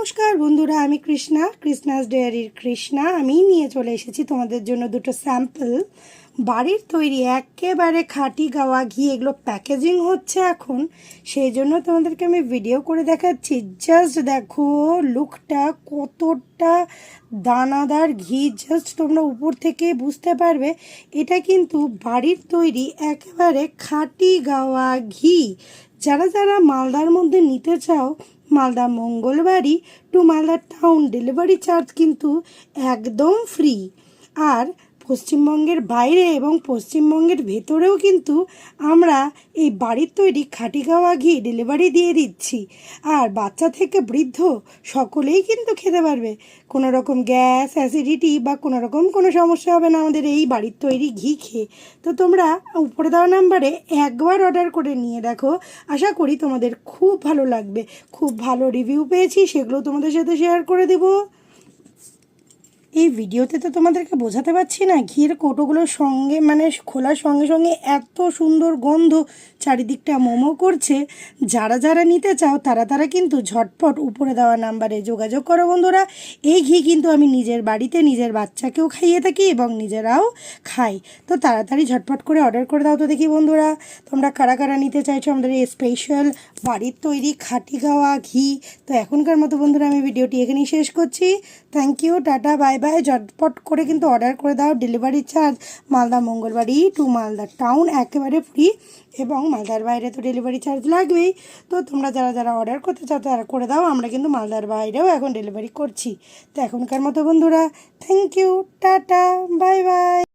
নমস্কার বন্ধুরা, আমি কৃষ্ণাস ডেয়ারির কৃষ্ণা। আমি নিয়ে চলে এসেছি তোমাদের জন্য দুটো স্যাম্পল বাড়ির তৈরি একেবারে খাঁটি গাওয়া ঘি। এগুলো প্যাকেজিং হচ্ছে এখন, সেই জন্য তোমাদেরকে আমি ভিডিও করে দেখাচ্ছি। জাস্ট দেখো লুকটা, কতটা দানাদার ঘি, জাস্ট তোমরা উপর থেকে বুঝতে পারবে এটা কিন্তু বাড়ির তৈরি একেবারে খাঁটি গাওয়া ঘি। যারা যারা মালদার মধ্যে নিতে চাও, Malda Mangalbari to Malda town delivery charge কিন্তু একদম ফ্রি। আর পশ্চিমবঙ্গের বাইরে এবং পশ্চিমবঙ্গের ভেতরেও কিন্তু আমরা এই বাড়ির তৈরি খাঁটি গাওয়া ঘি ডেলিভারি দিয়ে দিচ্ছি। আর বাচ্চা থেকে বৃদ্ধ সকলেই কিন্তু খেতে পারবে। কোনো রকম গ্যাস, অ্যাসিডিটি বা কোনো সমস্যা হবে না আমাদের এই বাড়ির তৈরি ঘি খেয়ে। তো তোমরা উপরে দেওয়া নাম্বারে একবার অর্ডার করে নিয়ে দেখো, আশা করি তোমাদের খুব ভালো লাগবে। খুব ভালো রিভিউ পেয়েছি, সেগুলো তোমাদের সাথে শেয়ার করে দেবো। এই ভিডিওতে তো তোমাদেরকে বোঝাতে পারছি না, ঘিয়ের কৌটোগুলোর সঙ্গে মানে খোলার সঙ্গে সঙ্গে এত সুন্দর গন্ধ চারিদিকটা মোমো করছে। যারা যারা নিতে চাও তারা কিন্তু ঝটপট উপরে দেওয়া নাম্বারে যোগাযোগ করো বন্ধুরা। এই ঘি কিন্তু আমি নিজের বাড়িতে নিজের বাচ্চাকেও খাইয়ে থাকি এবং নিজেরাও খাই। তো তাড়াতাড়ি ঝটপট করে অর্ডার করে দাও তো দেখি বন্ধুরা, তোমরা কারা কারা নিতে চাইছো আমাদের এই স্পেশাল বাড়ির তৈরি খাঁটি গাওয়া ঘি। তো এখনকার মতো বন্ধুরা আমি ভিডিওটি এখানেই শেষ করছি। Thank you, tata, bye bye. ঝটপট করে কিন্তু অর্ডার করে দাও। Delivery charge Malda Mangalbari to Malda town একেবারে ফ্রি, এবং মালদার বাইরে তো ডেলিভারি চার্জ লাগবেই। তো তোমরা যারা যারা অর্ডার করতে চাও তারা করে দাও, আমরা কিন্তু মালদার বাইরেও এখন ডেলিভারি করছি। তো এখনকার মতো বন্ধুরা thank you, tata, bye by.